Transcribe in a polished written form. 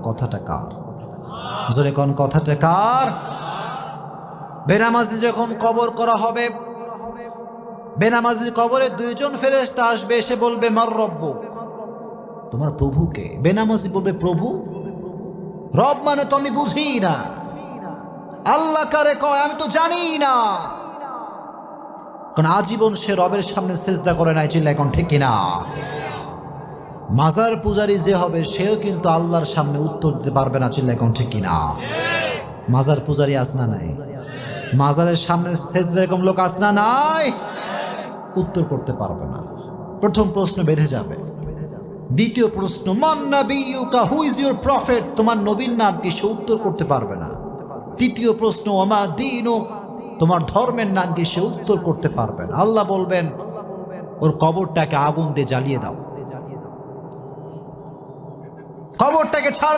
কথাটা কার? জোরে কোন কথাটা কার? বেনামাজি যখন কবর করা হবে, বেনামাজির কবরে দুইজন ফেরেশতা আসবে, এসে বলবে মার রব্বু, তোমার প্রভুকে? বেনামাজি বলবে প্রভু? রব মানে তো আমি বুঝি না, আল্লাহ কারে কয় আমি তো জানি না। কারণ আজীবন সে রবের সামনে সিজদা করে নাই, চিল্লা এখন ঠিক কিনা? মাজার পূজারী যে হবে সেও কিন্তু আল্লাহর সামনে উত্তর দিতে পারবে না, চিল্লা এখন ঠিক কিনা? মাজার পূজারী আসনা নাই? মাজারের সামনে সিজদা এরকম লোক আসনা নাই? উত্তর করতে পারবে না। প্রথম প্রশ্ন বেঁধে যাবে। দ্বিতীয় প্রশ্ন মান নাবিয়ুকা, হু ইজ ইউর প্রফেট, তোমার নবীর নাম কি? সে উত্তর করতে পারবে না। তৃতীয় প্রশ্ন ওমা দীনুক, তোমার ধর্মের নাম কি? সে উত্তর করতে পারবে না। আল্লাহ বলবেন ওর কবরটাকে আগুন দিয়ে জ্বালিয়ে দাও, কবরটাকে ছাড়